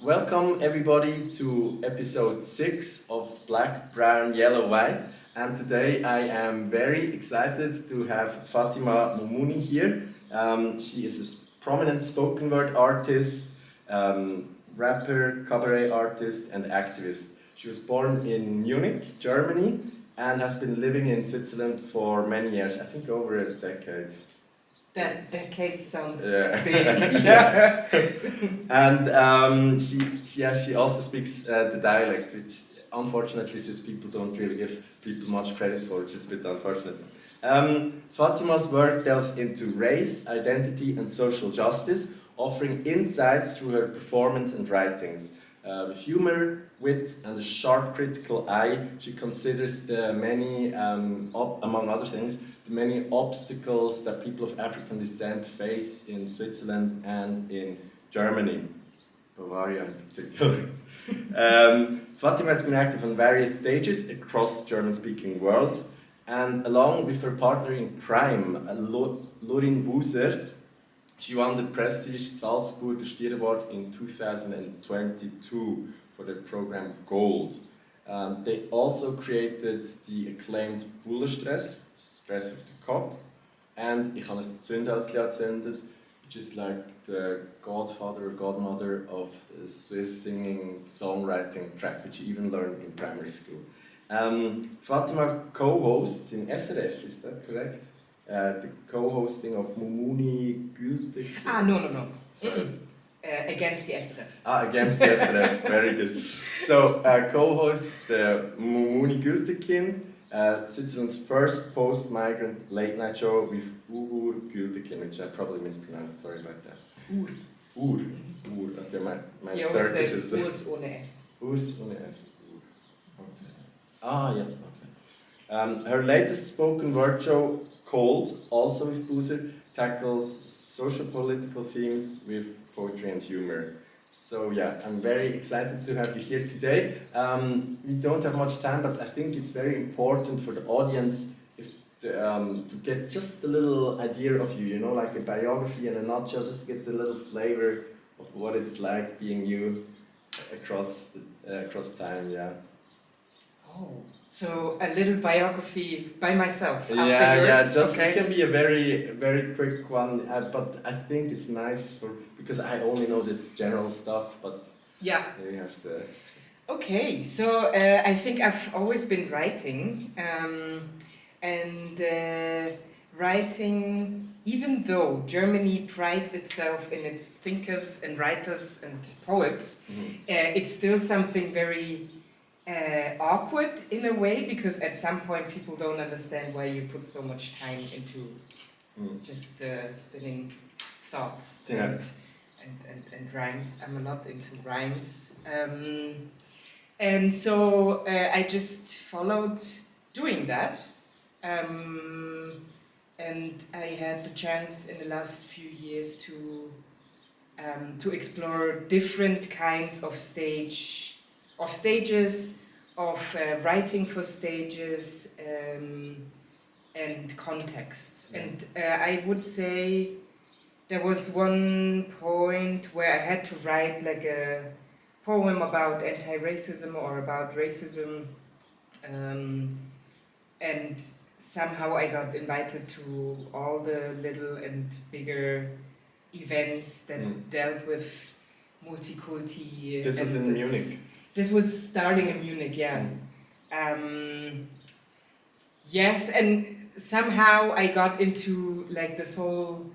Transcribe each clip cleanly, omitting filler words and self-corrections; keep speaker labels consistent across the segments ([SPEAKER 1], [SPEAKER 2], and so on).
[SPEAKER 1] Welcome everybody to episode 6 of Black, Brown, Yellow, White. And today I am very excited to have Fatima MOUMOUNI here. She is a prominent spoken word artist, rapper, cabaret artist and activist. She was born in Munich, Germany, and has been living in Switzerland for many years, I think over a decade.
[SPEAKER 2] That decade sounds
[SPEAKER 1] big.
[SPEAKER 2] Yeah.
[SPEAKER 1] And she also speaks the dialect, which unfortunately Swiss people don't really give people much credit for, which is a bit unfortunate. Fatima's work delves into race, identity and social justice, offering insights through her performance and writings. With humor, wit and a sharp critical eye, she considers the many, among other things, the many obstacles that people of African descent face in Switzerland and in Germany, Bavaria in particular. Fatima has been active on various stages across the German-speaking world, and along with her partner in crime, Laurin Buser, she won the prestigious Salzburger Stier award in 2022 for the program Gold. They also created the acclaimed Bullestress, Stress of the Cops, and ich habe es Zündhölzli azünde, which is like the godfather or godmother of the Swiss singing songwriting track, which you even learned in primary school. Fatima co-hosts in SRF, is that correct? The co-hosting of MOUMOUNI Gültekind.
[SPEAKER 2] No. Against the SRF.
[SPEAKER 1] Against the SRF, very good. So, co-hosts the MOUMOUNI Gültekind, Switzerland's first post-migrant late-night show with Gültekind, which I probably mispronounced, sorry about that. Ur. Okay, my Turkish is...
[SPEAKER 2] Urs ohne S.
[SPEAKER 1] Urs ohne S. Okay. Okay. Her latest spoken word show, Cold, also with Buser, tackles social-political themes with poetry and humor. So yeah, I'm very excited to have you here today. We don't have much time, but I think it's very important for the audience to get just a little idea of you, like a biography in a nutshell, just to get the little flavor of what it's like being you across time, yeah.
[SPEAKER 2] Oh, so a little biography by myself after yours?
[SPEAKER 1] Yeah, just
[SPEAKER 2] okay.
[SPEAKER 1] It can be a very, very quick one, but I think it's nice because I only know this general stuff, but
[SPEAKER 2] yeah,
[SPEAKER 1] you have to...
[SPEAKER 2] Okay, so I think I've always been writing, writing, even though Germany prides itself in its thinkers and writers and poets, it's still something very awkward in a way, because at some point people don't understand why you put so much time into just spinning thoughts and rhymes. I'm a lot into rhymes. And so I just followed doing that. And I had the chance in the last few years to explore different kinds of stages, of writing for stages and contexts. And I would say there was one point where I had to write like a poem about anti-racism or about racism, and somehow I got invited to all the little and bigger events that dealt with multiculti.
[SPEAKER 1] This was in Munich?
[SPEAKER 2] This was starting in Munich, yeah. Yes, and somehow I got into like this whole,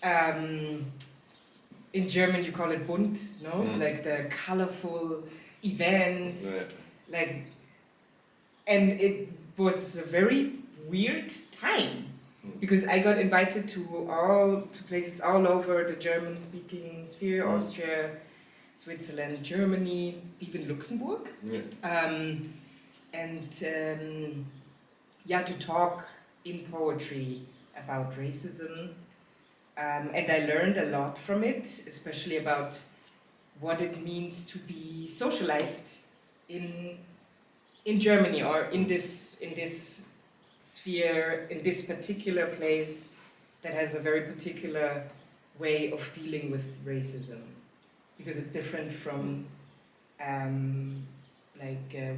[SPEAKER 2] in German you call it bunt, no? Like the colorful events, and it was a very weird time, because I got invited to places all over the German-speaking sphere, Austria, Switzerland, Germany, even Luxembourg, to talk in poetry about racism, and I learned a lot from it, especially about what it means to be socialized in Germany, or in this sphere, in this particular place that has a very particular way of dealing with racism. because it's different from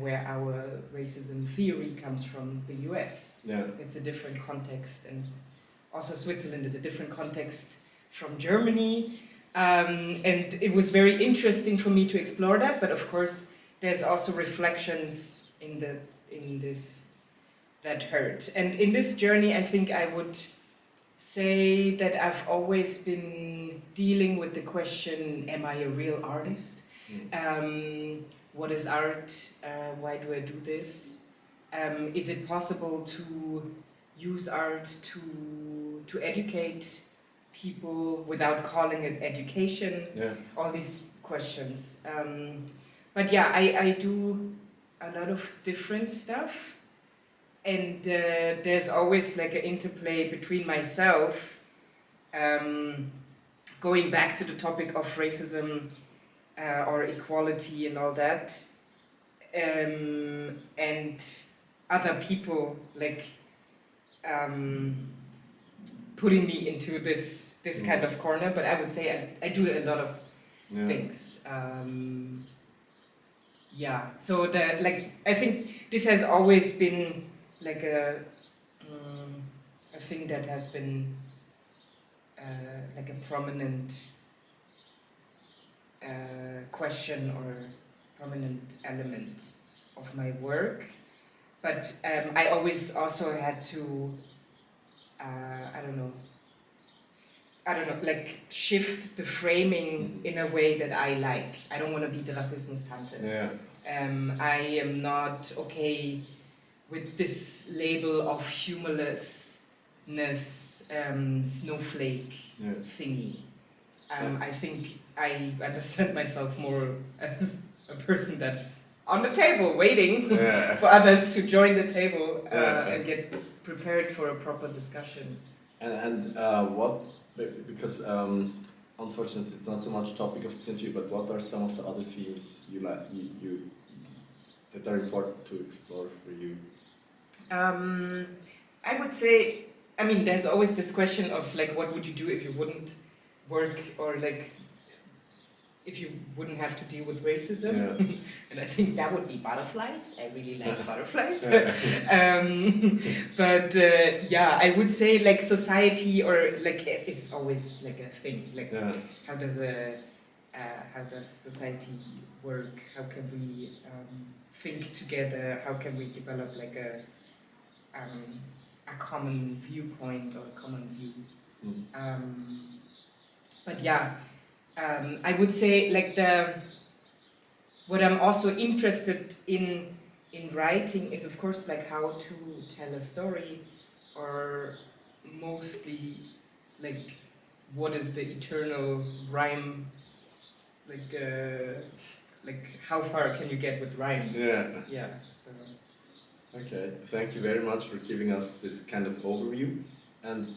[SPEAKER 2] where our racism theory comes from, the US.
[SPEAKER 1] Yeah.
[SPEAKER 2] It's a different context, and also Switzerland is a different context from Germany. And it was very interesting for me to explore that, but of course there's also reflections in this that hurt. And in this journey, I think I would say that I've always been dealing with the question, am I a real artist? What is art? Why do I do this? Is it possible to use art to educate people without calling it education?
[SPEAKER 1] Yeah.
[SPEAKER 2] All these questions. But yeah, I do a lot of different stuff. And there's always like an interplay between myself, going back to the topic of racism or equality and all that, and other people like putting me into this kind of corner. But I would say I do a lot of things. So I think this has always been like a thing that has been like a prominent question or prominent element of my work, but I always also had to I don't know, like shift the framing in a way that I like. I don't want to be the Rassismus-Tante.
[SPEAKER 1] Yeah.
[SPEAKER 2] I am not okay with this label of humorlessness, snowflake thingy. I think I understand myself more as a person that's on the table waiting for others to join the table and get prepared for a proper discussion.
[SPEAKER 1] And what, because unfortunately it's not so much topic of this interview, but what are some of the other themes you like, you that are important to explore for you?
[SPEAKER 2] I would say, I mean, there's always this question of like, what would you do if you wouldn't work, or like, if you wouldn't have to deal with racism?
[SPEAKER 1] Yeah.
[SPEAKER 2] And I think that would be butterflies. I really like butterflies. But I would say like society, or like it's always like a thing. Like how does society work? How can we think together? How can we develop like a common viewpoint or a common view? But yeah, I would say like what I'm also interested in writing is of course like how to tell a story, or mostly like what is the eternal rhyme, like how far can you get with rhymes? Yeah. So.
[SPEAKER 1] Okay, thank you very much for giving us this kind of overview, and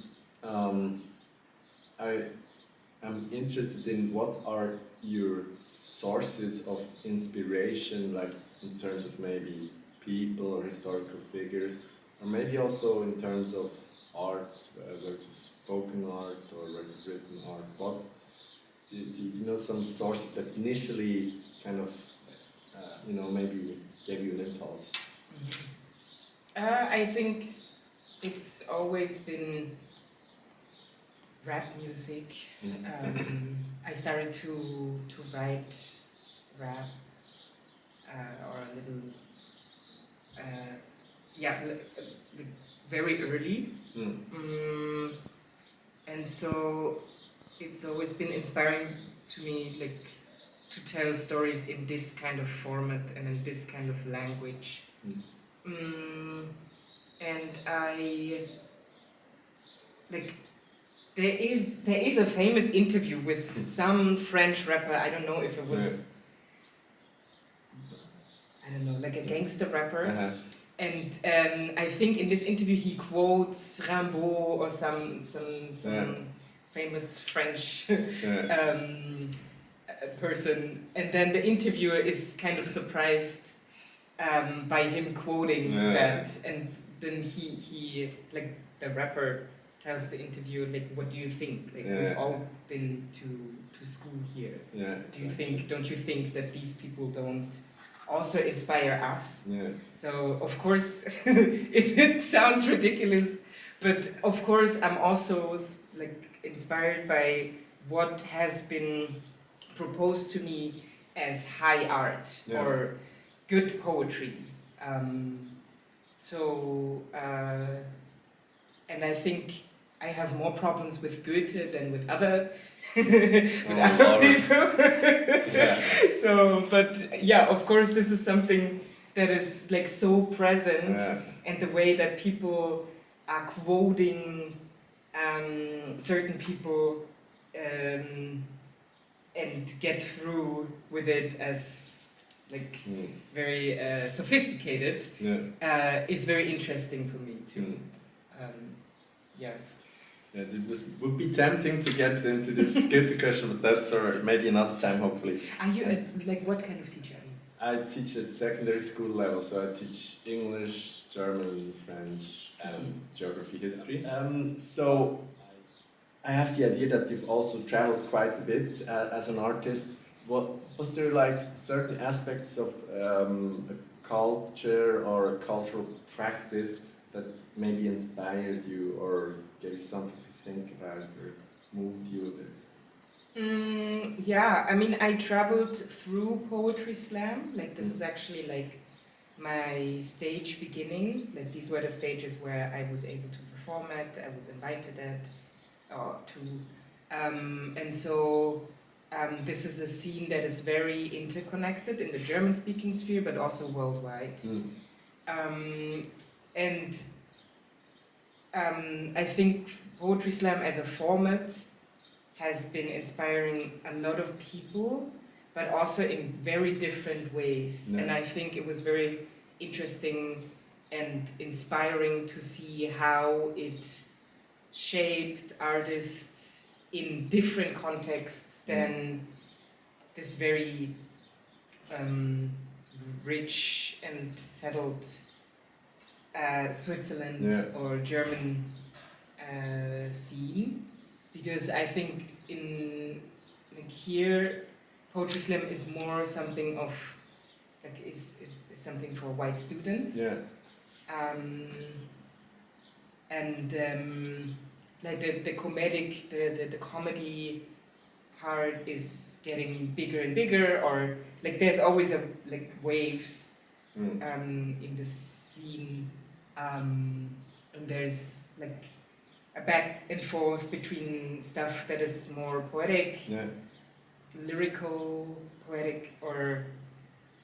[SPEAKER 1] I am interested in what are your sources of inspiration, like in terms of maybe people or historical figures, or maybe also in terms of art, works of spoken art or works of written art. What do you know some sources that initially kind of maybe gave you an impulse?
[SPEAKER 2] I think it's always been rap music. I started to write rap or a little very early, and so it's always been inspiring to me, like to tell stories in this kind of format and in this kind of language. And I like there is a famous interview with some French rapper. I don't know if it was like a gangster rapper. And I think in this interview he quotes Rimbaud or some famous French person, and then the interviewer is kind of surprised by him quoting that, and then he like the rapper tells the interviewer, like, what do you think? Like,
[SPEAKER 1] Yeah.
[SPEAKER 2] we've all been to school here.
[SPEAKER 1] Yeah.
[SPEAKER 2] Don't you think that these people don't also inspire us?
[SPEAKER 1] Yeah.
[SPEAKER 2] So, of course, it sounds ridiculous, but of course I'm also like inspired by what has been proposed to me as high art or good poetry. And I think I have more problems with Goethe than with other people. So, but yeah, of course, this is something that is like so present, and the way that people are quoting certain people and get through with it as like very sophisticated is very interesting for me too. Yeah,
[SPEAKER 1] this would be tempting to get into this Goethe question, but that's for maybe another time, hopefully.
[SPEAKER 2] Are you like what kind of teacher are you?
[SPEAKER 1] I teach at secondary school level, so I teach English, German, French, and geography, history. So I have the idea that you've also traveled quite a bit as an artist. Was there like certain aspects of a culture or a cultural practice that maybe inspired you or gave you something to think about or moved you a bit?
[SPEAKER 2] Yeah, I mean, I traveled through Poetry Slam. Like, this is actually like my stage beginning. Like, these were the stages where I was able to perform at, I was invited at, or to. And so this is a scene that is very interconnected in the German-speaking sphere, but also worldwide. And I think Poetry Slam as a format has been inspiring a lot of people, but also in very different ways. And I think it was very interesting and inspiring to see how it shaped artists in different contexts than this very rich and settled Switzerland or German scene, because I think in like here Poetry Slam is more something of like is something for white students. Like the comedy part is getting bigger and bigger, or like there's always like waves in the scene, and there's like a back and forth between stuff that is more poetic, lyrical, poetic, or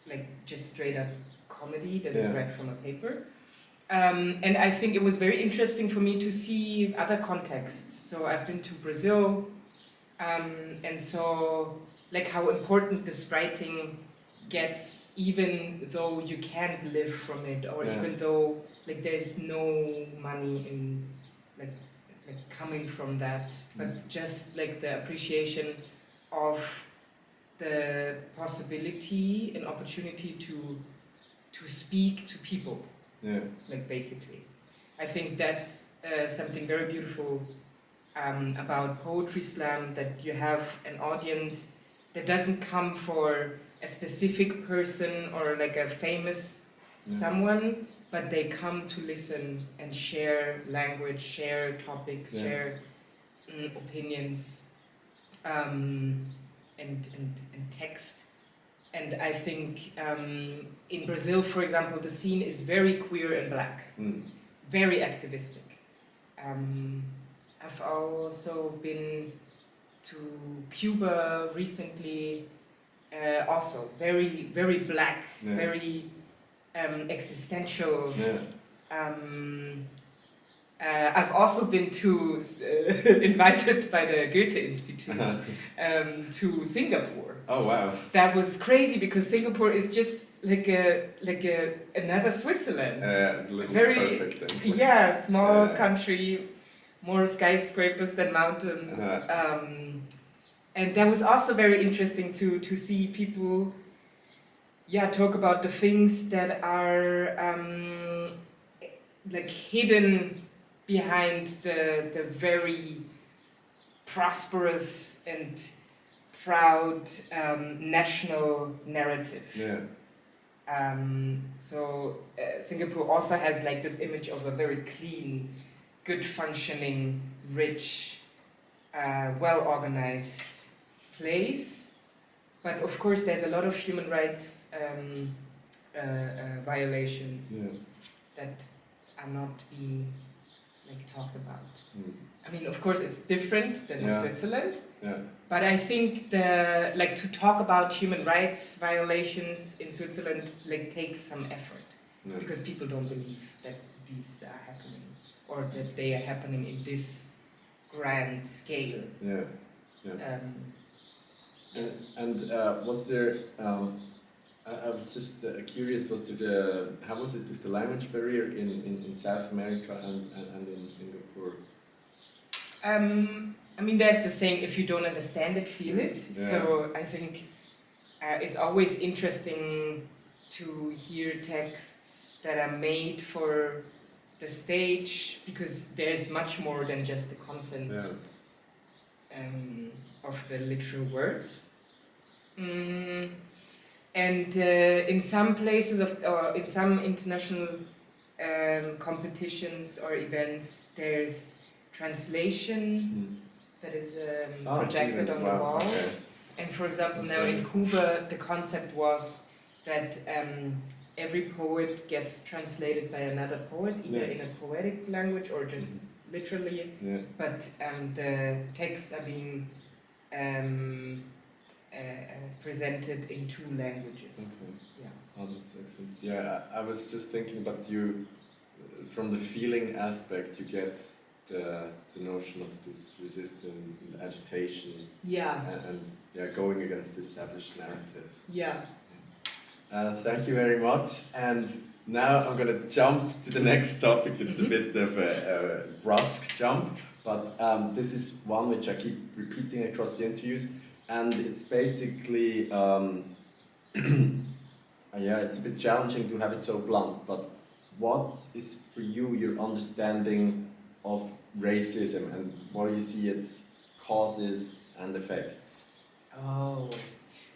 [SPEAKER 2] like just straight up comedy that is read from a paper. And I think it was very interesting for me to see other contexts. So I've been to Brazil, and saw like how important this writing gets, even though you can't live from it, or even though like there's no money in like coming from that, but just like the appreciation of the possibility and opportunity to speak to people. Like basically, I think that's something very beautiful about Poetry Slam, that you have an audience that doesn't come for a specific person or like a famous someone, but they come to listen and share language, share topics, share opinions, and text. And I think in Brazil, for example, the scene is very queer and black, very activistic. I've also been to Cuba recently, also very, very black, very existential. I've also been to invited by the Goethe Institute to Singapore.
[SPEAKER 1] Oh wow!
[SPEAKER 2] That was crazy because Singapore is just like another Switzerland.
[SPEAKER 1] Very perfect.
[SPEAKER 2] Small country, more skyscrapers than mountains. And that was also very interesting to see people, talk about the things that are like hidden behind the very prosperous and proud national narrative.
[SPEAKER 1] Yeah.
[SPEAKER 2] Singapore also has like this image of a very clean, good functioning, rich, well-organized place. But of course there's a lot of human rights violations that are not being like talked about. I mean, of course it's different than in Switzerland. But I think to talk about human rights violations in Switzerland like takes some effort because people don't believe that these are happening or that they are happening in this grand scale.
[SPEAKER 1] Was there? I was just curious. How was it with the language barrier in South America and in Singapore?
[SPEAKER 2] I mean, there's the saying, if you don't understand it, feel it. So I think it's always interesting to hear texts that are made for the stage because there's much more than just the content of the literal words. And in some places or in some international competitions or events, there's translation that is projected on the wall.
[SPEAKER 1] Okay.
[SPEAKER 2] And for example, now in Cuba, the concept was that every poet gets translated by another poet, either in a poetic language or just literally. But the texts are being presented in 2 languages.
[SPEAKER 1] Okay. Oh, that's excellent. Yeah, I was just thinking about you, from the feeling aspect, you get the notion of this resistance and agitation and going against established narratives. Thank you very much. And now I'm going to jump to the next topic. It's a bit of a brusque jump, but this is one which I keep repeating across the interviews. And it's basically, it's a bit challenging to have it so blunt, but what is for you your understanding of racism and what do you see its causes and effects?
[SPEAKER 2] Oh,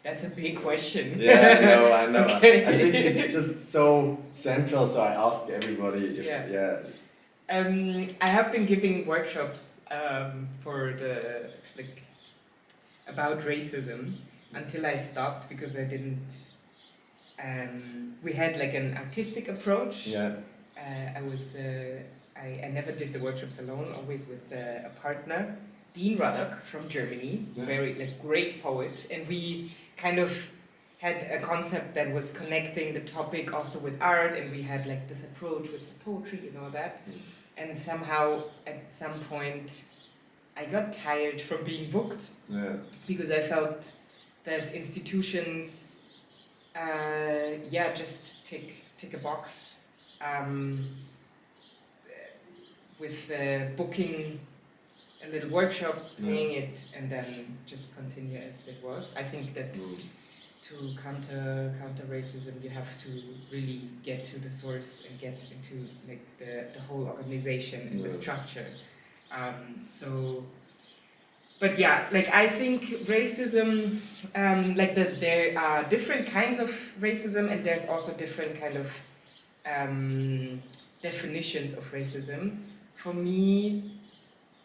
[SPEAKER 2] that's a big question.
[SPEAKER 1] Yeah, I know.
[SPEAKER 2] Okay.
[SPEAKER 1] I think it's just so central, so I ask everybody if,
[SPEAKER 2] I have been giving workshops for about racism until I stopped because I didn't. We had like an artistic approach. I never did the workshops alone, always with a partner, Dean Ruddock from Germany, very great poet, and we kind of had a concept that was connecting the topic also with art, and we had like this approach with the poetry and all that. And somehow at some point I got tired from being booked because I felt that institutions just tick a box with booking a little workshop, paying it, and then just continue as it was. I think that to counter racism, you have to really get to the source and get into like the whole organization and the structure. I think racism, there are different kinds of racism, and there's also different kind of definitions of racism. For me,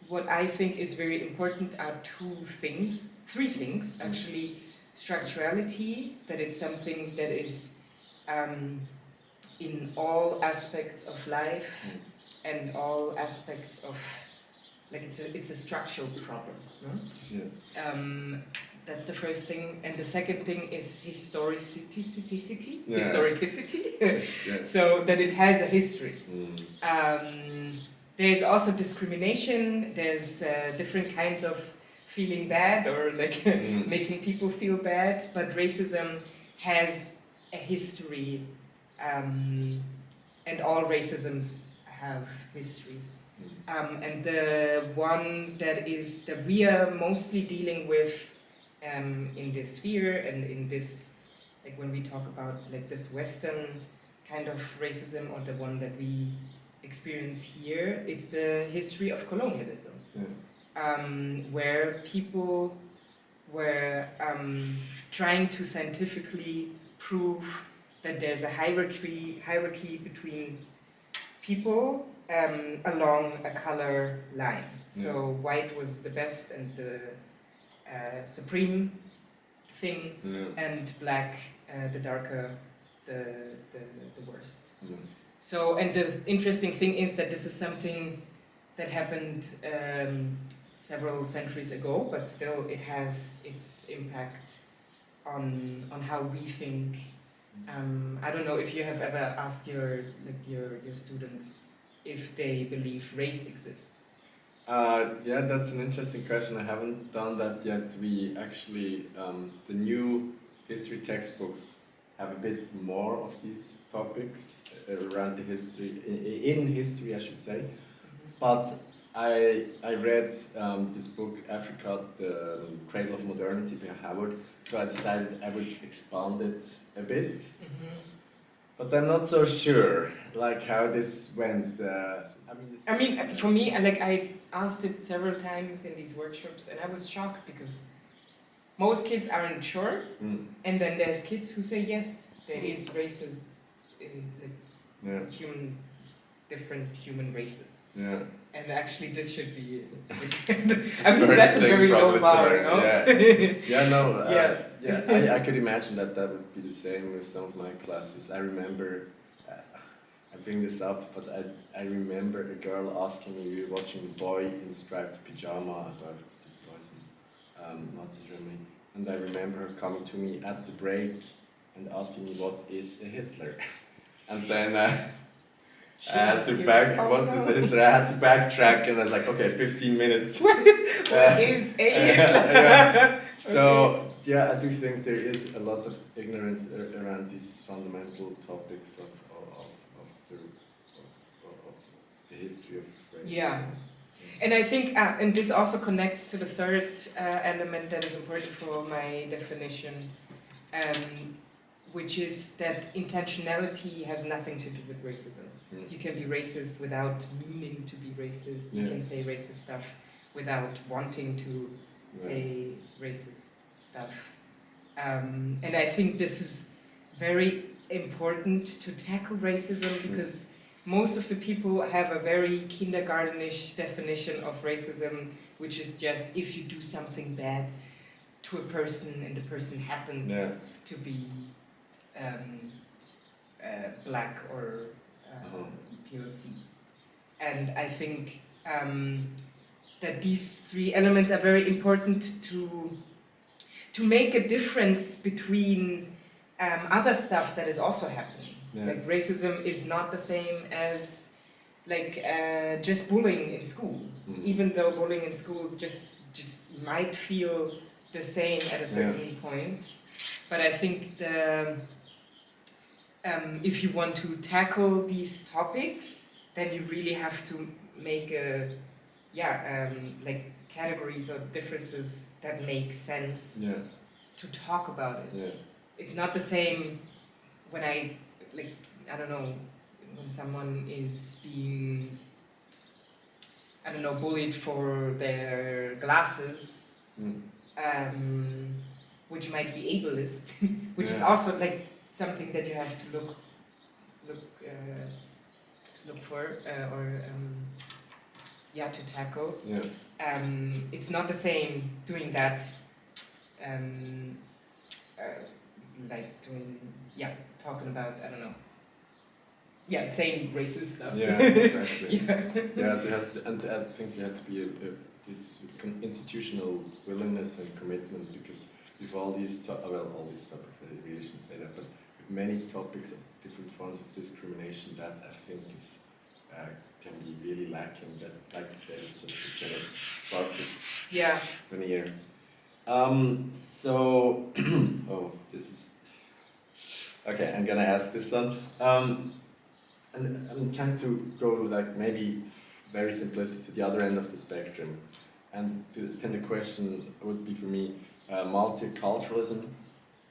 [SPEAKER 2] what I think is very important are 3 things actually. Structurality, that it's something that is in all aspects of life and all aspects of, it's a structural problem. No? That's the first thing. And the second thing is historicity. So that it has a history. There's also discrimination, there's different kinds of feeling bad or making people feel bad, but racism has a history, and all racisms have histories. And the one that we are mostly dealing with in this sphere and in this, when we talk about this Western kind of racism, or the one that we experience here, it's the history of colonialism, where people were trying to scientifically prove that there's a hierarchy between people along a color line. So white was the best and the supreme thing, and black, the darker, the worst. So, and the interesting thing is that this is something that happened several centuries ago, but still it has its impact on how we think. I don't know if you have ever asked your students if they believe race exists.
[SPEAKER 1] Yeah, that's an interesting question. I haven't done that yet. We actually, the new history textbooks have a bit more of these topics around the history, in history I should say. But I read this book, Africa, the Cradle of Modernity by Howard, so I decided I would expand it a bit. But I'm not so sure, like how this went. I mean,
[SPEAKER 2] for me, like I asked it several times in these workshops, and I was shocked because most kids aren't sure, and then there's kids who say yes, there is races in different human races.
[SPEAKER 1] Yeah.
[SPEAKER 2] And actually, this should be. I mean, that's a very low bar, no?
[SPEAKER 1] I could imagine that would be the same with some of my classes. I remember, I bring this up, but I remember a girl asking me, we were watching a boy in striped pajama about this boys in Nazi Germany, and I remember her coming to me at the break and asking me what is a Hitler, and then I had to backtrack, and I was like, okay, 15 minutes.
[SPEAKER 2] What is a Hitler?
[SPEAKER 1] So yeah, I do think there is a lot of ignorance around these fundamental topics of the history of race.
[SPEAKER 2] Yeah, and I think, and this also connects to the third element that is important for my definition, which is that intentionality has nothing to do with racism. You can be racist without meaning to be racist. You can say racist stuff without wanting to say racist stuff. And I think this is very important to tackle racism because most of the people have a very kindergartenish definition of racism, which is just if you do something bad to a person and the person happens to be black or POC. And I think that these three elements are very important to make a difference between other stuff that is also happening. Like racism is not the same as like just bullying in school, even though bullying in school just might feel the same at a certain point. But I think if you want to tackle these topics, then you really have to make like categories of differences that make sense to talk about it. It's not the same when I don't know, when someone is being, I don't know, bullied for their glasses, which might be ableist, which is also like something that you have to look for or to tackle. It's not the same doing that, like doing talking about, I don't know, saying racist stuff.
[SPEAKER 1] Exactly. There has to, and I think there has to be this institutional willingness and commitment, because with all these topics, I really shouldn't say that, but with many topics of different forms of discrimination, that I think is can be really lacking. That, like you said, it's just a kind of surface veneer. So, this is okay. I'm gonna ask this one, and I'm trying to go like maybe very simplistic to the other end of the spectrum. And then the question would be for me, multiculturalism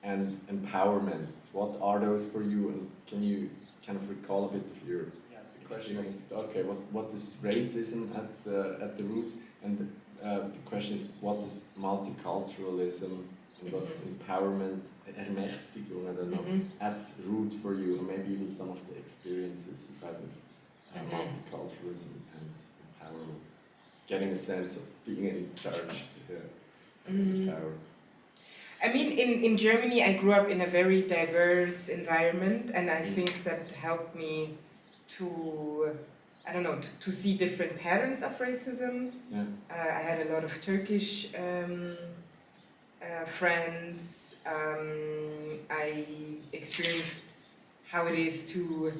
[SPEAKER 1] and empowerment. What are those for you? And can you kind of recall a bit of your question is, okay, what is racism at the root? And the question is, what is multiculturalism and what's empowerment, Ermächtigung, I don't know, at root for you, or maybe even some of the experiences you've had with multiculturalism and empowerment, getting a sense of being in charge, power.
[SPEAKER 2] I mean, in Germany, I grew up in a very diverse environment, and I think that helped me to, I don't know, to see different patterns of racism.
[SPEAKER 1] Yeah.
[SPEAKER 2] I had a lot of Turkish friends. I experienced how it is to,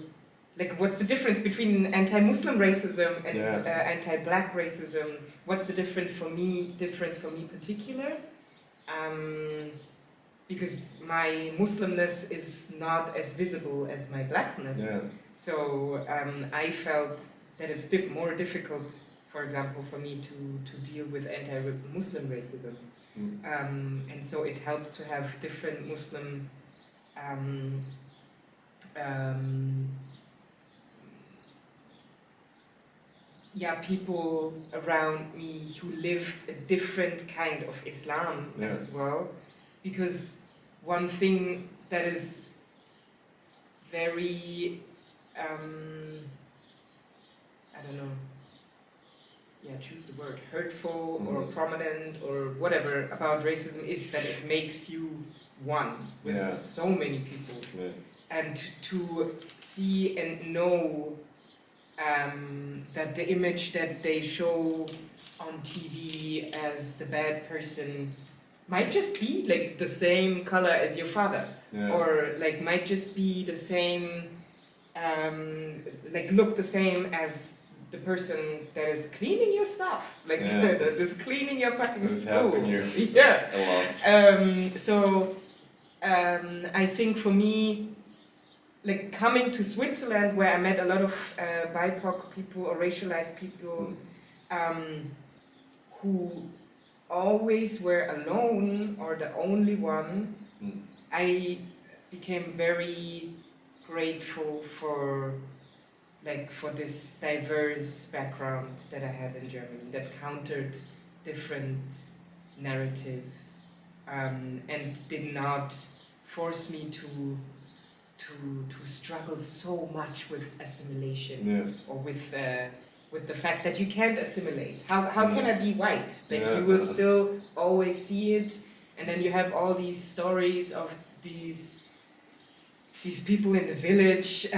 [SPEAKER 2] like, what's the difference between anti-Muslim racism and anti-black racism? What's the difference for me particular? Because my Muslimness is not as visible as my blackness.
[SPEAKER 1] Yeah.
[SPEAKER 2] So I felt that it's more difficult, for example, for me to deal with anti-Muslim racism. And so it helped to have different Muslim people around me who lived a different kind of Islam as well. Because one thing that is very, I don't know, choose the word, hurtful or prominent or whatever about racism is that it makes you one with so many people. Yeah. And to see and know that the image that they show on TV as the bad person might just be like the same color as your father, or like might just be the same, like look the same as the person that is cleaning your stuff, like that is cleaning your fucking school. A lot. So I think for me, like coming to Switzerland, where I met a lot of BIPOC people or racialized people who always were alone or the only one, I became very grateful for this diverse background that I had in Germany that countered different narratives and did not force me to struggle so much with assimilation or with the fact that you can't assimilate. How can I be white? Like you will still always see it, and then you have all these stories of these people in the village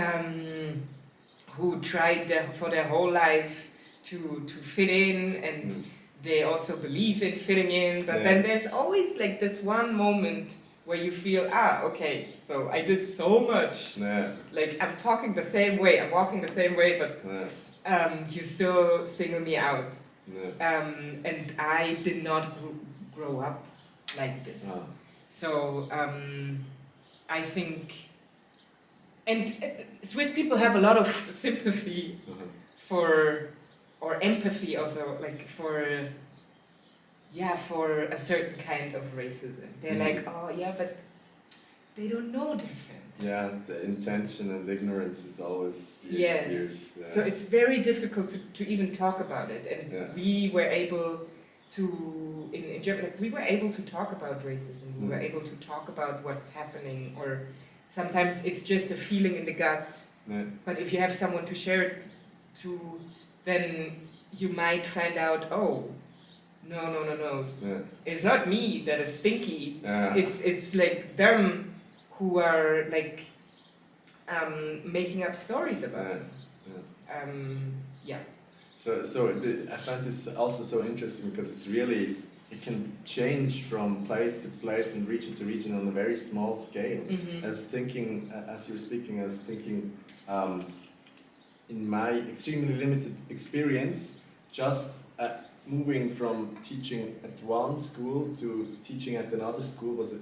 [SPEAKER 2] who tried for their whole life to fit in, and they also believe in fitting in, but then there's always like this one moment where you feel, okay, so I did so much, like I'm talking the same way, I'm walking the same way, but you still single me out. And I did not grow up like this. So I think, and Swiss people have a lot of sympathy for, or empathy also, like for a certain kind of racism. They're like, but they don't know different.
[SPEAKER 1] Yeah, the intention and ignorance is always the excuse. Yeah.
[SPEAKER 2] So it's very difficult to even talk about it. And we were able to, in Germany, like, we were able to talk about racism. We were able to talk about what's happening, or sometimes it's just a feeling in the gut. But if you have someone to share it to, then you might find out, no. It's not me that is stinky. It's like them who are like making up stories about it.
[SPEAKER 1] So I find this also so interesting because it's really, it can change from place to place and region to region on a very small scale. I was thinking, as you were speaking, in my extremely limited experience, just moving from teaching at one school to teaching at another school was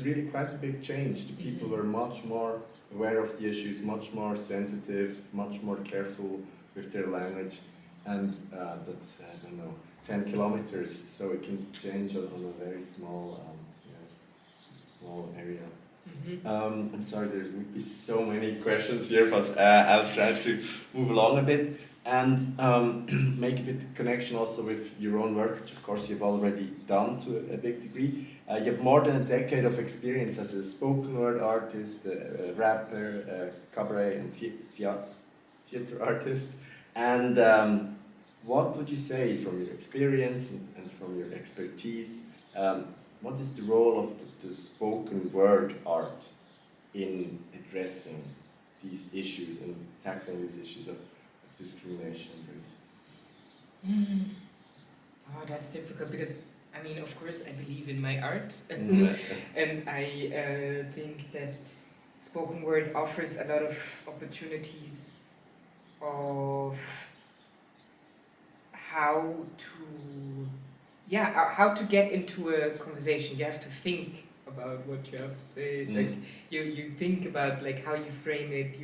[SPEAKER 1] really quite a big change. The people were much more aware of the issues, much more sensitive, much more careful with their language, and that's 10 kilometers, so it can change on a very small area. I'm sorry, there would be so many questions here, but I'll try to move along a bit and make a bit of connection also with your own work, which of course you've already done to a big degree. You have more than a decade of experience as a spoken word artist, a rapper, a cabaret and theater artist. And what would you say from your experience and from your expertise? What is the role of the spoken word art in addressing these issues and tackling these issues of discrimination and racism?
[SPEAKER 2] Oh, that's difficult because, I mean, of course, I believe in my art, and I think that spoken word offers a lot of opportunities of how to get into a conversation. You have to think about what you have to say. Like you think about like how you frame it.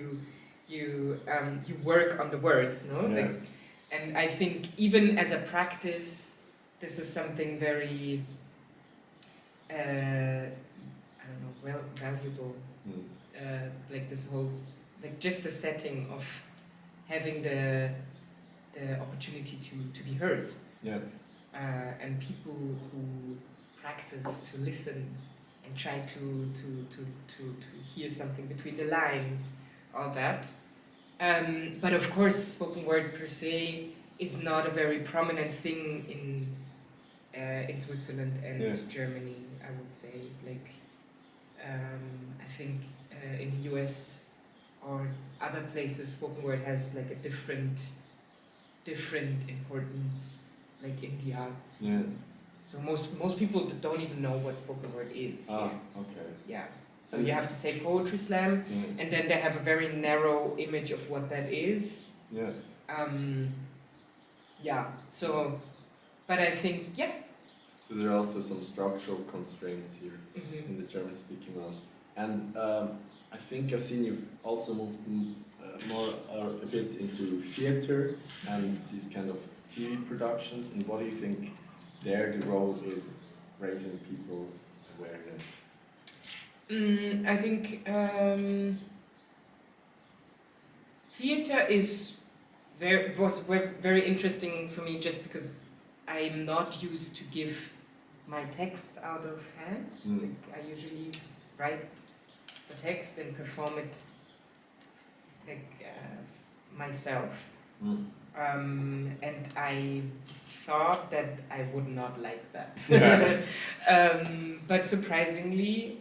[SPEAKER 2] You work on the words, no?
[SPEAKER 1] Yeah.
[SPEAKER 2] Like, and I think even as a practice, this is something very valuable. Like this whole like just the setting of having the opportunity to be heard.
[SPEAKER 1] Yeah.
[SPEAKER 2] And people who practice to listen and try to hear something between the lines, all that. But of course, spoken word per se is not a very prominent thing in Switzerland and Germany, I would say. Like, I think in the US or other places, spoken word has like a different importance, like in the arts.
[SPEAKER 1] Yeah.
[SPEAKER 2] So most people don't even know what spoken word is.
[SPEAKER 1] Ah, okay.
[SPEAKER 2] Yeah. So you have to say poetry slam, and then they have a very narrow image of what that is.
[SPEAKER 1] Yeah.
[SPEAKER 2] Yeah. So, but I think
[SPEAKER 1] So there are also some structural constraints here in the German-speaking realm, and I think I've seen you've also moved more a bit into theater and these kind of TV productions. And what do you think there the role is raising people's awareness?
[SPEAKER 2] I think theater was very interesting for me just because I'm not used to give my text out of hand. Like I usually write the text and perform it like myself. And I thought that I would not like that. But surprisingly,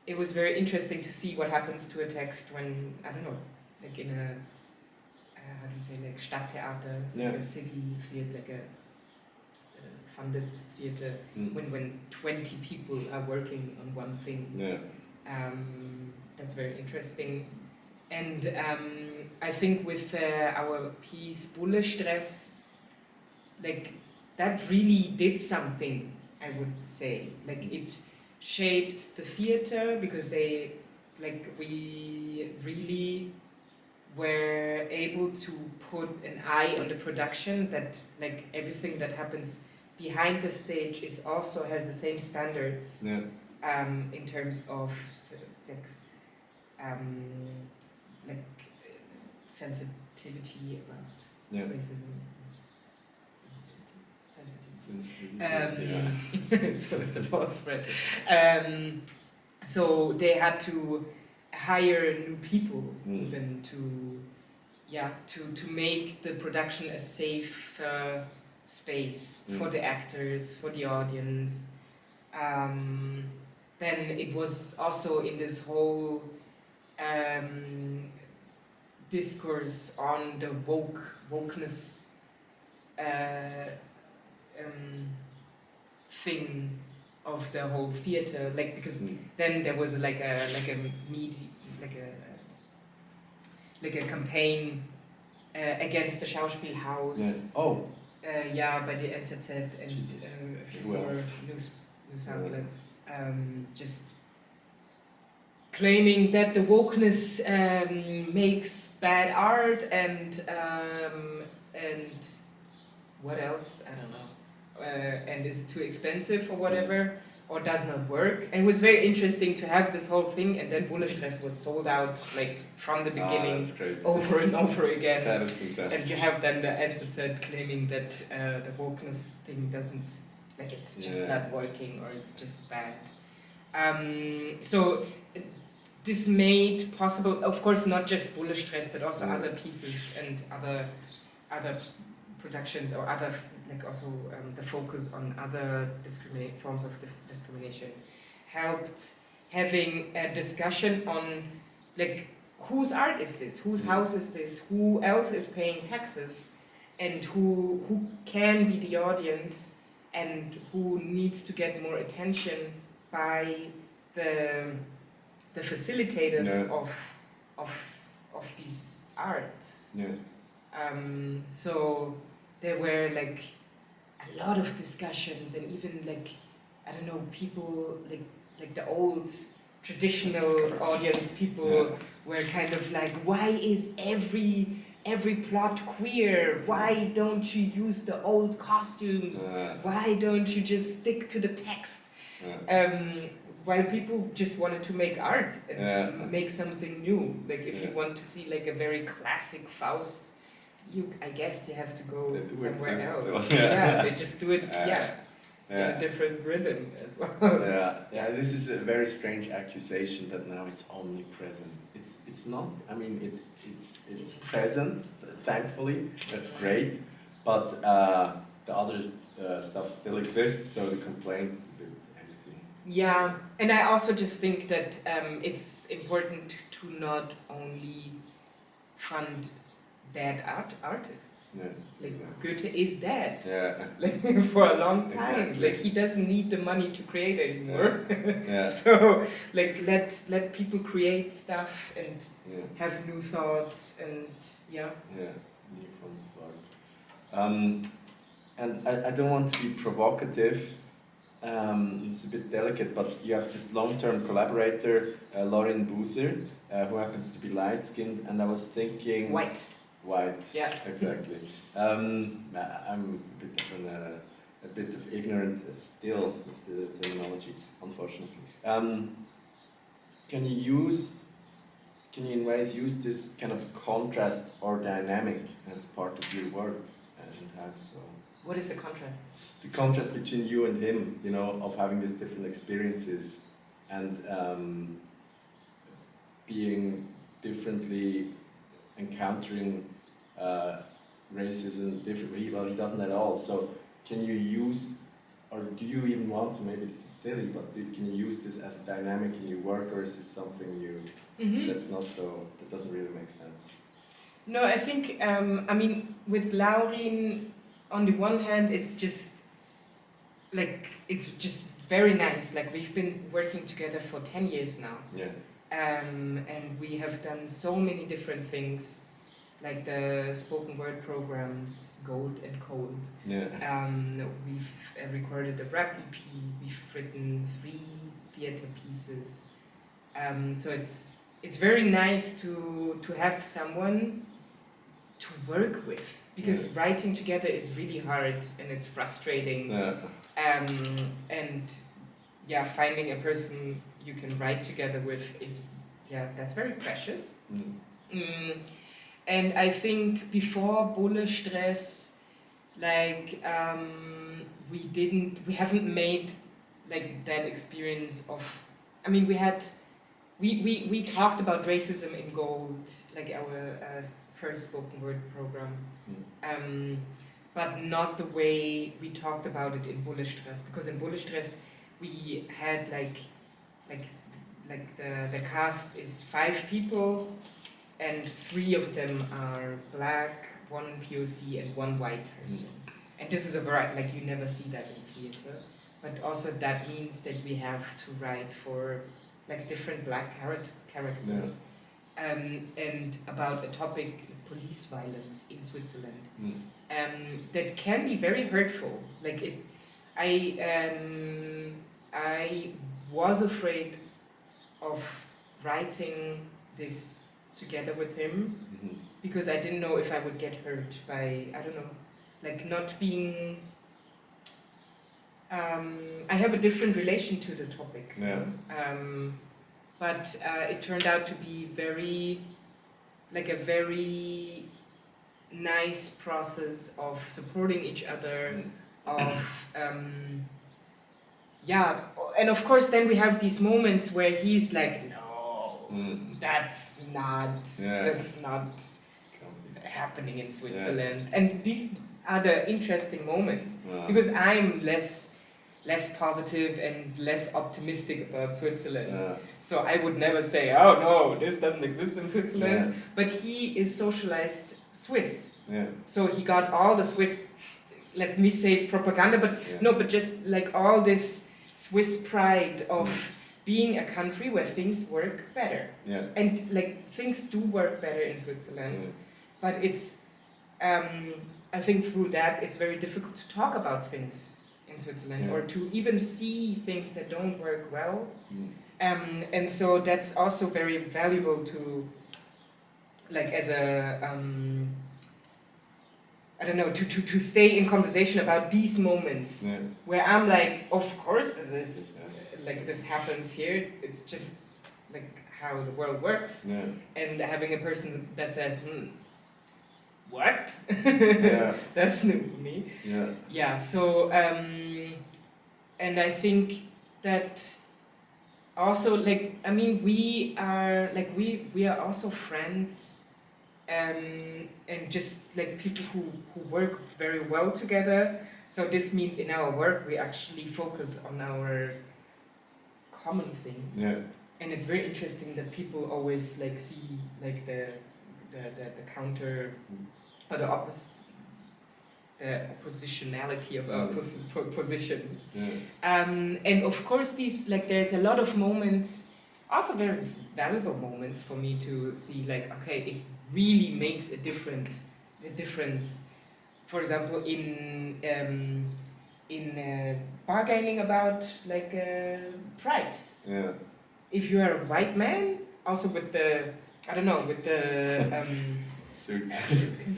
[SPEAKER 2] it was very interesting to see what happens to a text when, I don't know, like in a, how do you say, like Stadttheater, like a city theater, like a funded theater, when 20 people are working on one thing. That's very interesting. And I think with our piece Bullestress, like that really did something, I would say. Like it shaped the theater because we really were able to put an eye on the production, that like everything that happens behind the stage has the same standards in terms of sensitivity about racism. So it's the false spread. So they had to hire new people even to make the production a safe space for the actors, for the audience. Then it was also in this whole discourse on the wokeness thing of the whole theater, like because then there was like a campaign against the Schauspielhaus. By the NZZ and a few more news outlets, just claiming that the wokeness makes bad art and what else? I don't know. And is too expensive or whatever. or does not work. And it was very interesting to have this whole thing, and then Bullestress was sold out like from the beginning over and over again.
[SPEAKER 1] That is fantastic.
[SPEAKER 2] And you have then the NZZ claiming that the wokeness thing doesn't, like it's just not working or it's just bad. So this made possible, of course, not just Bullestress, but also other pieces and other productions or other, like also the focus on other forms of discrimination helped having a discussion on like whose art is this, whose house is this, who else is paying taxes, and who can be the audience and who needs to get more attention by the facilitators of these arts. So there were like a lot of discussions, and even like, I don't know, people like the old traditional audience people were kind of like, why is every plot queer? Why don't you use the old costumes? Why don't you just stick to the text? While people just wanted to make art and make something new. Like if you want to see like a very classic Faust, I guess you have to go somewhere else. So. They just do it in a different rhythm as well.
[SPEAKER 1] This is a very strange accusation that now it's omnipresent. It's not. I mean, it's present. Thankfully, that's great. But the other stuff still exists. So the complaint is a bit empty.
[SPEAKER 2] Yeah, and I also just think that it's important to not only fund dead artists. Goethe is dead. Like for a long time. Exactly. Like he doesn't need the money to create anymore. So like let people create stuff and have new thoughts and
[SPEAKER 1] new forms of art. And I don't want to be provocative. It's a bit delicate, but you have this long-term collaborator, Laurin Buser, who happens to be light-skinned, and I was thinking...
[SPEAKER 2] White.
[SPEAKER 1] Yeah, exactly. I'm a bit of ignorant still with the terminology, unfortunately. Can you in ways use this kind of contrast or dynamic as part of your work, and how so?
[SPEAKER 2] What is the contrast?
[SPEAKER 1] The contrast between you and him, you know, of having these different experiences and being differently encountering racism differently. Well, he doesn't at all. So can you use, or do you even want to, maybe this is silly, but can you use this as a dynamic in your work, or is this something that's not so, that doesn't really make sense?
[SPEAKER 2] No, I think, I mean, with Laurin, on the one hand, it's just very nice. Like we've been working together for 10 years now. And we have done so many different things, like the spoken word programs, Gold and Cold. We've recorded a rap EP, we've written 3 theater pieces. So it's very nice to have someone to work with, because writing together is really hard and it's frustrating. And finding a person you can write together with is, that's very precious. And I think before Bullestress, like we haven't made like that experience of, I mean, we talked about racism in Gold, like our first spoken word program, but not the way we talked about it in Bullestress, because in Bullestress we had like the cast is 5 people, and 3 of them are black, 1 POC, and 1 white person. And this is a variety, like you never see that in theater. But also that means that we have to write for like different black characters, and about a topic, police violence in Switzerland, that can be very hurtful. Like I was afraid of writing this together with him, because I didn't know if I would get hurt by, I don't know, like not being I have a different relation to the topic.
[SPEAKER 1] Yeah.
[SPEAKER 2] But it turned out to be a very nice process of supporting each other, of and of course then we have these moments where he's like, no, that's not happening in Switzerland, and these are the interesting moments because I'm less positive and less optimistic about Switzerland. So I would never say, oh no, this doesn't exist in Switzerland. But he is socialized Swiss. So he got all the Swiss, let me say propaganda, but no, but just like all this Swiss pride of being a country where things work better. And like things do work better in Switzerland. But it's, I think through that it's very difficult to talk about things in Switzerland or to even see things that don't work well. And so that's also very valuable to, like as a, I don't know, to stay in conversation about these moments where I'm like, of course this is, like this happens here, it's just like how the world works. And having a person that says, what? That's new for me. So and I think that also, like, I mean, we are also friends, and just like people who work very well together. So this means in our work we actually focus on our common things. And it's very interesting that people always like see like the counter or the oppositionality of our positions. And of course these, like, there's a lot of moments, also very valuable moments for me to see, like, okay, it really makes a difference. For example, in bargaining about like price. If you are a white man, also with the, I don't know, with the
[SPEAKER 1] suit.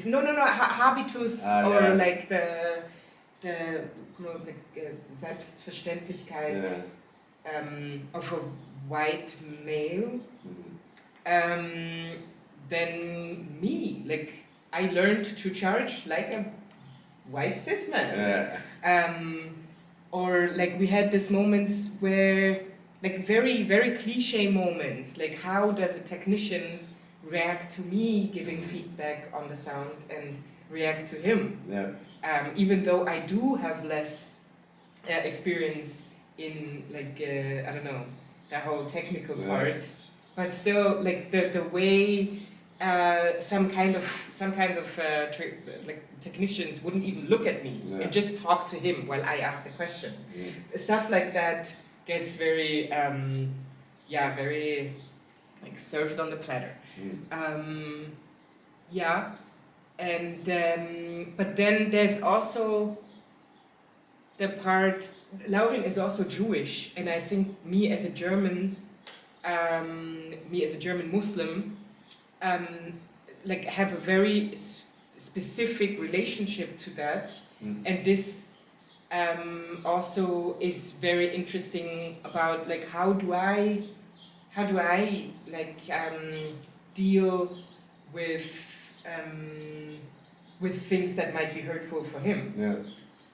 [SPEAKER 2] Habitus or like the Selbstverständlichkeit of a white male. Then me, like, I learned to charge like a white cis man. Or like we had these moments where, like, very, very cliche moments, like how does a technician react to me giving feedback on the sound and react to him. Even though I do have less experience in, like, I don't know, the whole technical part, but still, like, the way some kinds of like technicians wouldn't even look at me and just talk to him while I asked the question. Stuff like that gets very, very like served on the platter. And but then there's also the part, Laurin is also Jewish, and I think me as a German Muslim, like have a very specific relationship to that, and this also is very interesting about, like, how do I like deal with things that might be hurtful for him.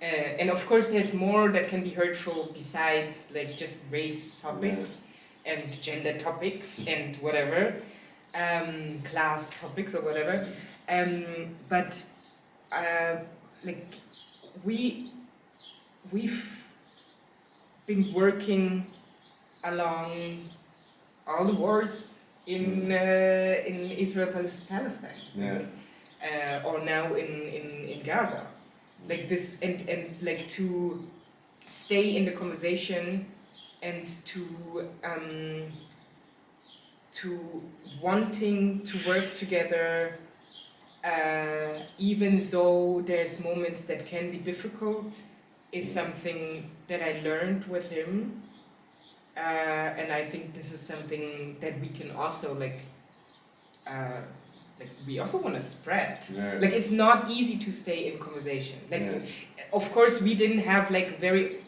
[SPEAKER 2] And of course there's more that can be hurtful besides like just race topics and gender topics and whatever, class topics or whatever, but like we've been working along all the wars in Israel-Palestine, or now in Gaza, like this, and like to stay in the conversation and to wanting to work together, even though there's moments that can be difficult, is something that I learned with him. And I think this is something that we can also like we also want to spread. Like, it's not easy to stay in conversation. Like, of course, we didn't have like very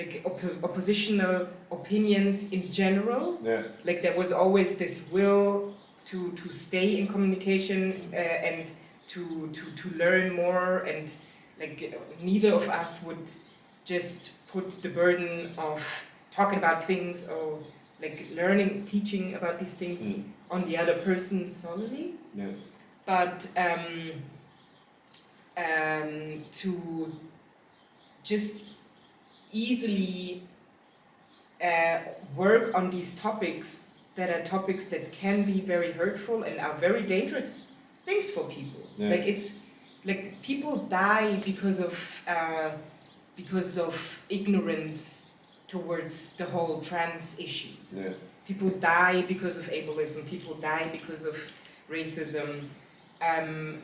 [SPEAKER 2] like oppositional opinions in general.
[SPEAKER 1] Yeah.
[SPEAKER 2] Like there was always this will to stay in communication and to learn more, and like neither of us would just put the burden of talking about things or like learning, teaching about these things on the other person solely.
[SPEAKER 1] Yeah.
[SPEAKER 2] But to just easily work on these topics that are topics that can be very hurtful and are very dangerous things for people.
[SPEAKER 1] Yeah.
[SPEAKER 2] Like it's like people die because of ignorance towards the whole trans issues.
[SPEAKER 1] Yeah.
[SPEAKER 2] People die because of ableism. People die because of racism, and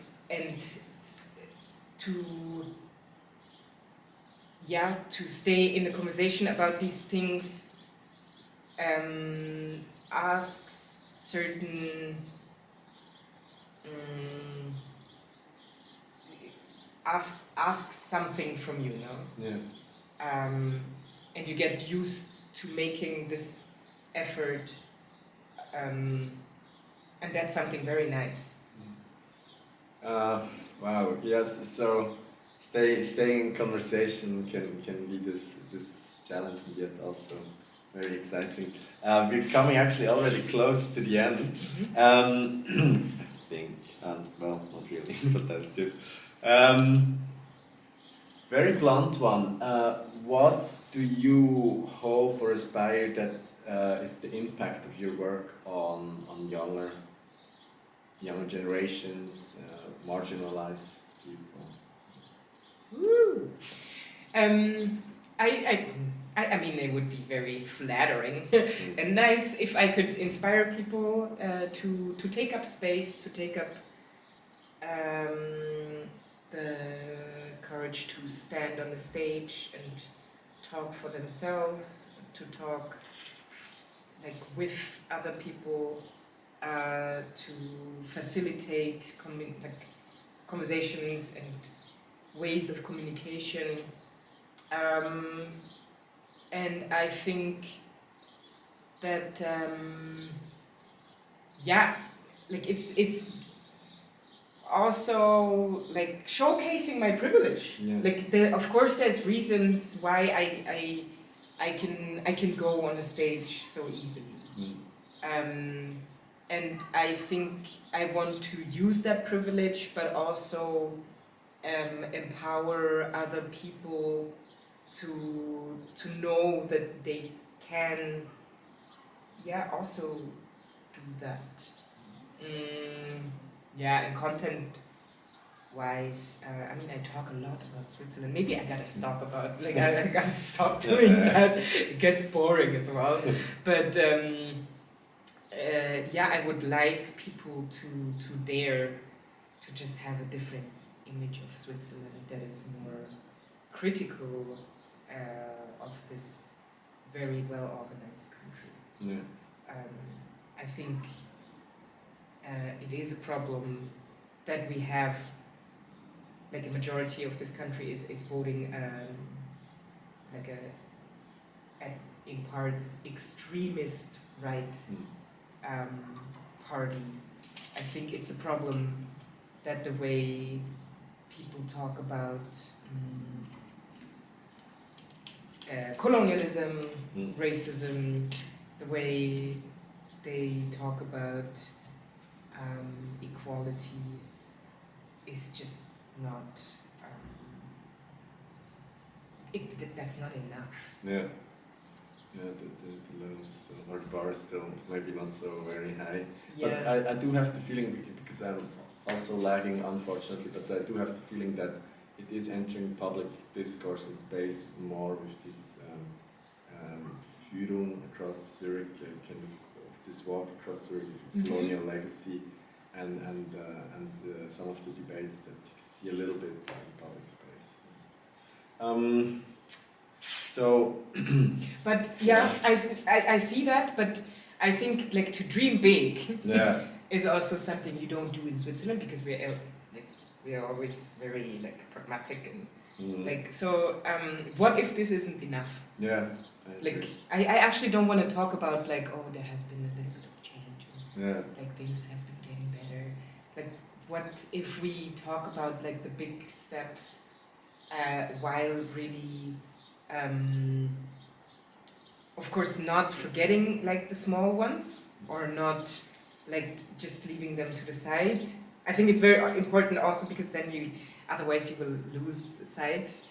[SPEAKER 2] to stay in the conversation about these things asks certain asks something from you, no?
[SPEAKER 1] Yeah.
[SPEAKER 2] And you get used to making this effort, and that's something very nice.
[SPEAKER 1] Wow. Yes. So staying in conversation can be this challenge, and yet also very exciting. We're coming actually already close to the end. I think, well, not really, but that's good. Very blunt one. What do you hope or aspire that is the impact of your work on younger generations, marginalized people?
[SPEAKER 2] Woo. I mean, it would be very flattering and nice if I could inspire people to take up space, to take up the courage to stand on the stage and talk for themselves, to talk like with other people, to facilitate conversations and ways of communication. And I think that like it's also like showcasing my privilege.
[SPEAKER 1] Yeah.
[SPEAKER 2] Like of course there's reasons why I can go on a stage so easily. And I think I want to use that privilege, but also empower other people to know that they can also do that. And content wise, I mean, I talk a lot about Switzerland. Maybe I gotta stop I gotta stop doing that. It gets boring as well. But I would like people to dare to just have a different image of Switzerland that is more critical of this very well organized country.
[SPEAKER 1] Yeah.
[SPEAKER 2] I think it is a problem that we have, like a majority of this country is voting in parts extremist right party. I think it's a problem that the way people talk about colonialism, racism, the way they talk about equality is just not, that's not enough.
[SPEAKER 1] Yeah. Yeah, the level is still, or the bar is still maybe not so very high.
[SPEAKER 2] Yeah.
[SPEAKER 1] But I do have the feeling, because I'm also lagging unfortunately, but I do have the feeling that it is entering public discourse and space more with this Führung across Zurich, kind of this walk across Zurich with its colonial legacy, and some of the debates that you can see a little bit in public space.
[SPEAKER 2] But I see that, but I think like to dream big is also something you don't do in Switzerland, because we are always very like pragmatic and Like, so what if this isn't enough?
[SPEAKER 1] Yeah.
[SPEAKER 2] Like, I actually don't want to talk about like, oh, there has been a little bit of change.
[SPEAKER 1] Yeah.
[SPEAKER 2] Like things have been getting better. Like, what if we talk about like the big steps while really, of course, not forgetting like the small ones or not like just leaving them to the side. I think it's very important also because then otherwise you will lose sight.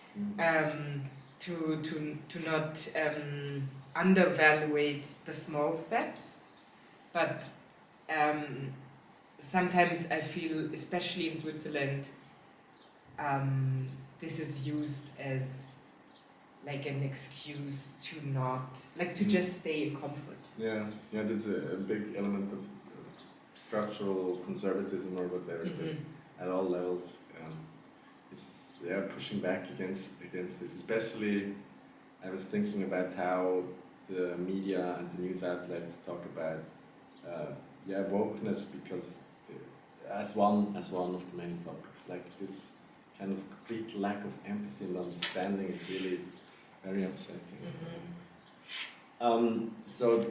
[SPEAKER 2] To not undervaluate the small steps, but sometimes I feel, especially in Switzerland, this is used as like an excuse to not, like to just stay in comfort.
[SPEAKER 1] Yeah, there's a big element of structural conservatism or whatever that at all levels is pushing back against this. Especially, I was thinking about how the media and the news outlets talk about wokeness, because as one of the many topics, like this kind of complete lack of empathy and understanding is really very upsetting. So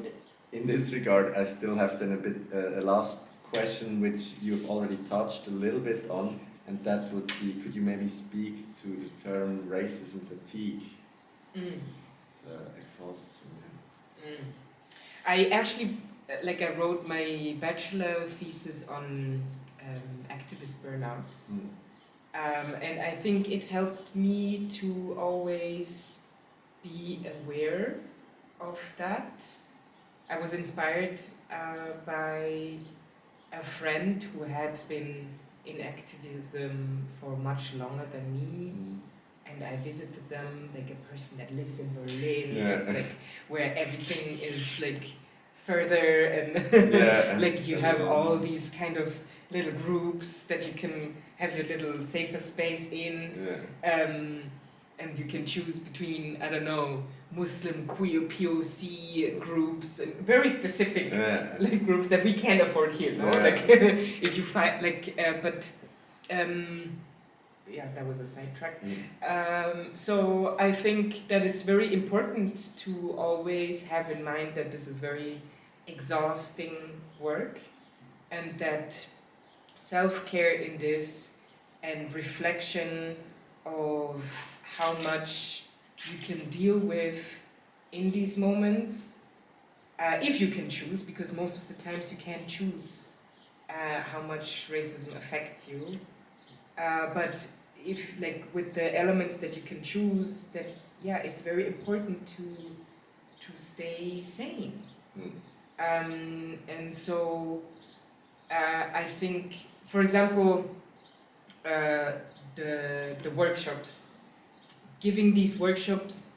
[SPEAKER 1] in this regard, I still have then a last question which you've already touched a little bit on, and that would be, could you maybe speak to the term racism fatigue? It's exhaustion.
[SPEAKER 2] I actually, I wrote my bachelor thesis on activist burnout. And I think it helped me to always be aware of that. I was inspired by a friend who had been in activism for much longer than me, and I visited them, like a person that lives in Berlin, like where everything is like further and like you have all these kind of little groups that you can have your little safer space in, and you can choose between, I don't know, Muslim, queer, POC groups, and very specific like groups that we can't afford here, no? Like if you find that was a sidetrack. So I think that it's very important to always have in mind that this is very exhausting work, and that self-care in this and reflection of how much you can deal with in these moments, if you can choose, because most of the times you can't choose how much racism affects you. But if, like, with the elements that you can choose, that it's very important to stay sane. And so I think, for example, the workshops, giving these workshops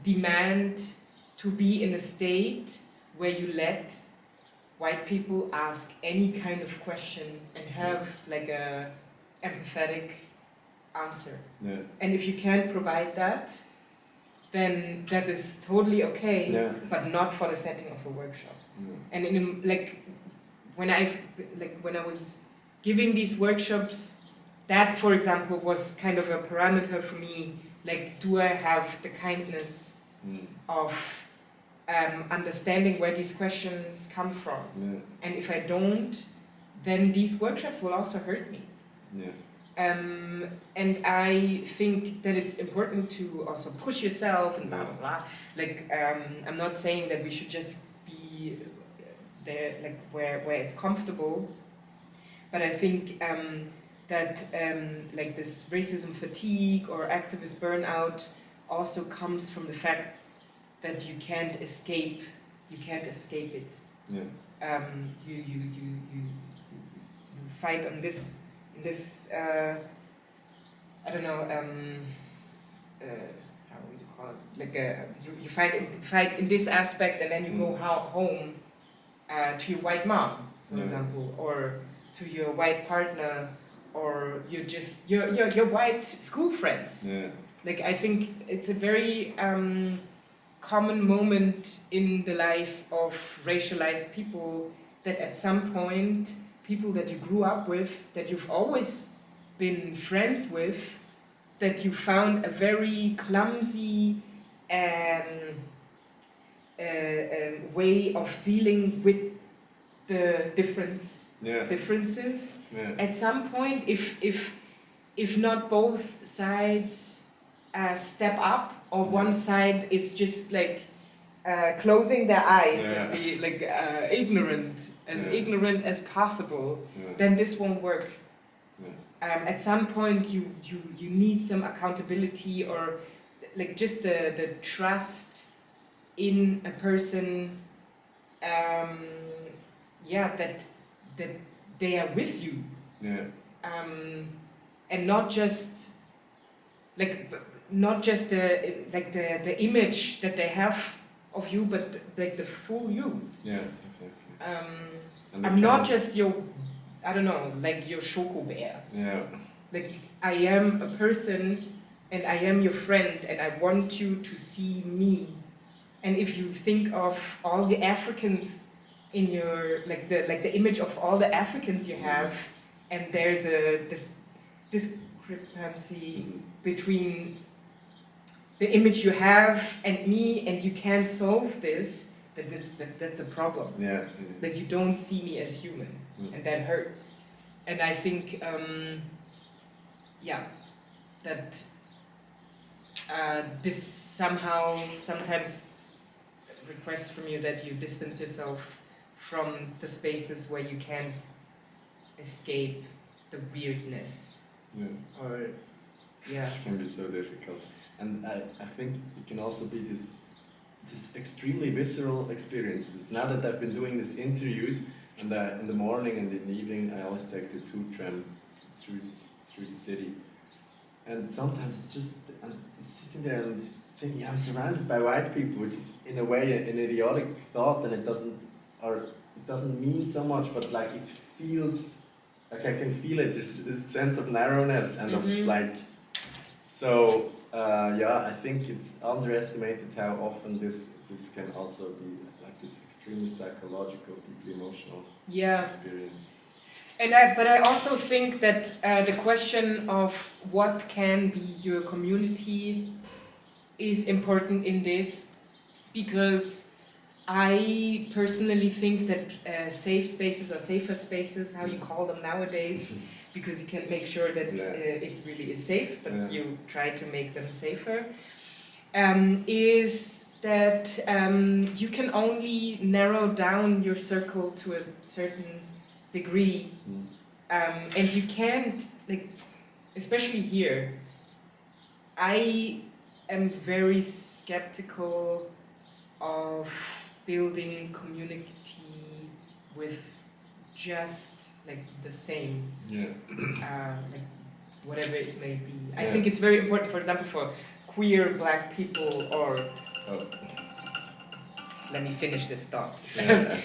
[SPEAKER 2] demand to be in a state where you let white people ask any kind of question and have like a empathetic answer. And if you can't provide that, then that is totally okay, but not for the setting of a workshop. And when I was giving these workshops, that, for example, was kind of a parameter for me. Like, do I have the kindness of understanding where these questions come from? And if I don't, then these workshops will also hurt me. And I think that it's important to also push yourself and blah blah blah. Like, I'm not saying that we should just be there, like where it's comfortable, but I think that like this racism fatigue or activist burnout also comes from the fact that you can't escape it. You fight on this I don't know, how would you call it? Like you fight in this aspect, and then you go home to your white mom, for example, or to your white partner, or your white school friends. Like, I think it's a very common moment in the life of racialized people that at some point people that you grew up with, that you've always been friends with, that you found a very clumsy way of dealing with the differences.
[SPEAKER 1] Yeah.
[SPEAKER 2] At some point, if not both sides step up, or one side is just like closing their eyes and be like ignorant as possible, then this won't work. At some point, you need some accountability, or like just the trust in a person. That they are with you. And not just the image that they have of you, but like the full you.
[SPEAKER 1] Yeah, exactly.
[SPEAKER 2] I'm not just your, I don't know, like your SCHOKOBÄR.
[SPEAKER 1] Yeah.
[SPEAKER 2] Like I am a person, and I am your friend, and I want you to see me. And if you think of all the Africans in your like the image of all the Africans you have, and there's a discrepancy between the image you have and me, and you can't solve this, that's a problem.
[SPEAKER 1] Yeah.
[SPEAKER 2] Like you don't see me as human, and that hurts. And I think that this somehow sometimes requests from you that you distance yourself from the spaces where you can't escape the weirdness.
[SPEAKER 1] Which can be so difficult. And I think it can also be this extremely visceral experiences. Now that I've been doing these interviews, and in the morning and in the evening I always take the 2 tram through the city. And sometimes I'm sitting there and thinking, I'm surrounded by white people, which is in a way an idiotic thought, and it doesn't mean so much, but like it feels like I can feel it. There's this sense of narrowness and of like. So I think it's underestimated how often this can also be like this extremely psychological, deeply emotional experience.
[SPEAKER 2] But I also think that the question of what can be your community is important in this, because I personally think that safe spaces or safer spaces, how you call them nowadays, because you can make sure that it really is safe, but you try to make them safer, is that you can only narrow down your circle to a certain degree, and you can't, like, especially here, I am very skeptical of building community with just like the same, like whatever it may be. I think it's very important, for example, for queer black people, or let me finish this thought. I'll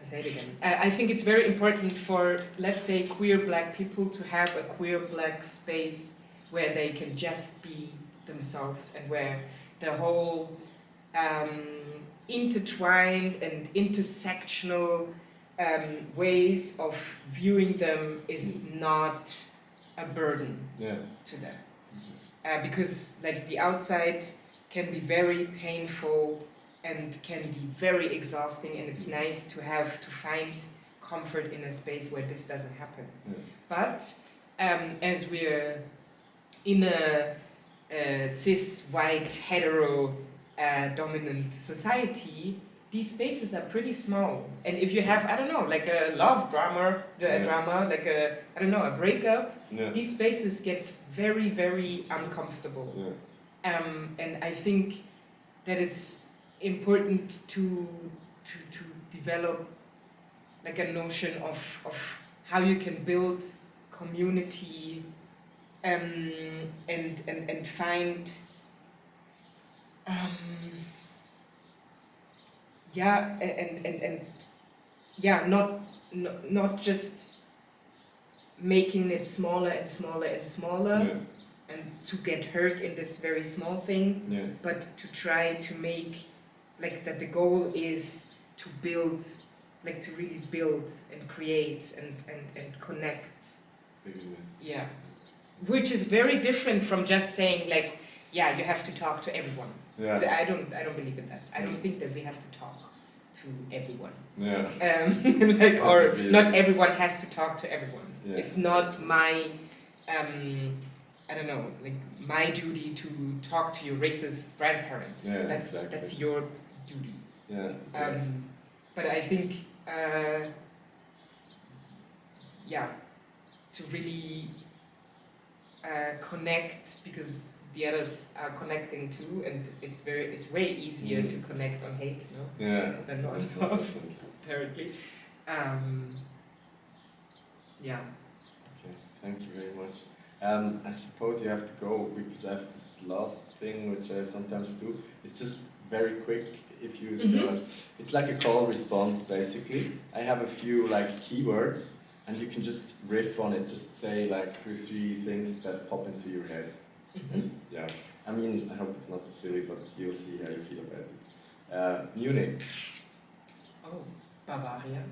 [SPEAKER 2] say it again. I think it's very important for, let's say, queer black people to have a queer black space where they can just be themselves, and where the whole intertwined and intersectional ways of viewing them is not a burden to them. Because like the outside can be very painful and can be very exhausting, and it's nice to find comfort in a space where this doesn't happen. But as we're in a cis, white, hetero dominant society, these spaces are pretty small. And if you have, I don't know, like a love drama, like a breakup, these spaces get very, very uncomfortable. And I think that it's important to develop like a notion of how you can build community and find not just making it smaller and smaller and smaller, and to get hurt in this very small thing, but to try to make like that the goal is to build like to really build and create and connect. Yeah, which is very different from just saying like, yeah, you have to talk to everyone.
[SPEAKER 1] Yeah.
[SPEAKER 2] I don't believe in that. I don't think that we have to talk to everyone.
[SPEAKER 1] Yeah.
[SPEAKER 2] Like, or not everyone has to talk to everyone.
[SPEAKER 1] Yeah.
[SPEAKER 2] It's not my, I don't know, like my duty to talk to your racist grandparents.
[SPEAKER 1] Yeah,
[SPEAKER 2] that's your duty.
[SPEAKER 1] Yeah.
[SPEAKER 2] But I think, yeah, to really connect, because the others are connecting too, and it's way easier to connect on hate, no?
[SPEAKER 1] Yeah.
[SPEAKER 2] Than on love, apparently. Yeah.
[SPEAKER 1] Okay, thank you very much. I suppose you have to go because I have this last thing which I sometimes do. It's just very quick. If you still, it's like a call response basically. I have a few like keywords, and you can just riff on it. Just say like 2 or 3 things that pop into your head. Yeah, I mean, I hope it's not too silly, but you'll see how you feel about it. Munich.
[SPEAKER 2] Oh, Bavaria.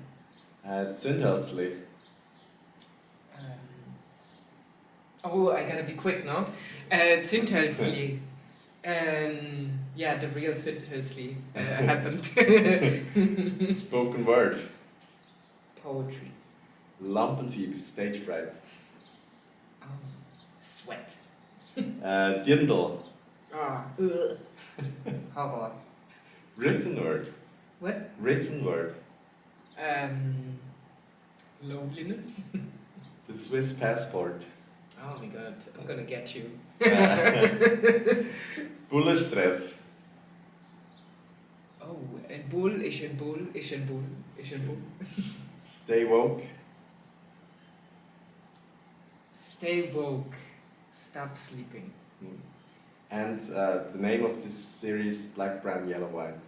[SPEAKER 1] Zündhölzli.
[SPEAKER 2] Oh, I gotta be quick, no? Zündhölzli. Yeah, the real Zündhölzli happened.
[SPEAKER 1] Spoken word.
[SPEAKER 2] Poetry.
[SPEAKER 1] Lampenfieber, stage fright.
[SPEAKER 2] Oh, sweat.
[SPEAKER 1] Dirndl.
[SPEAKER 2] Ah, horror.
[SPEAKER 1] Written word.
[SPEAKER 2] What?
[SPEAKER 1] Written word.
[SPEAKER 2] Loneliness.
[SPEAKER 1] The Swiss passport.
[SPEAKER 2] Oh my god, I'm gonna get you.
[SPEAKER 1] Bullestress.
[SPEAKER 2] Oh, een boel is een boel is een boel is een boel.
[SPEAKER 1] Stay woke.
[SPEAKER 2] Stay woke. Stop sleeping.
[SPEAKER 1] And the name of this series, Black, Brown, Yellow, White.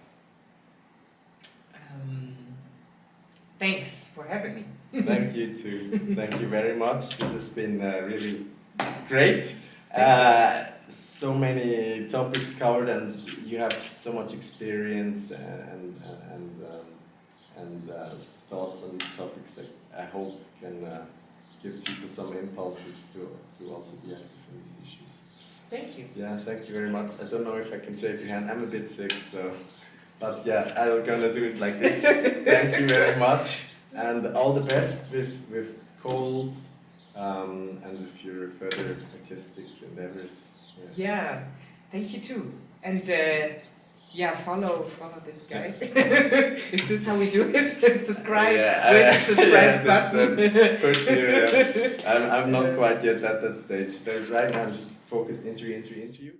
[SPEAKER 2] Thanks for having me.
[SPEAKER 1] Thank you too. Thank you very much. This has been really great. So many topics covered, and you have so much experience and thoughts on these topics that I hope can give people some impulses to also be active in these issues.
[SPEAKER 2] Thank you.
[SPEAKER 1] Yeah, thank you very much. I don't know if I can shake your hand. I'm a bit sick, so. But yeah, I'm gonna do it like this. Thank you very much, and all the best with colds and with your further artistic endeavors.
[SPEAKER 2] Yeah, thank you too. And yeah, follow this guy. Is this how we do it? Subscribe. Where's the subscribe button?
[SPEAKER 1] Push here, yeah. I'm not quite yet at that stage. Right now, I'm just focused interview.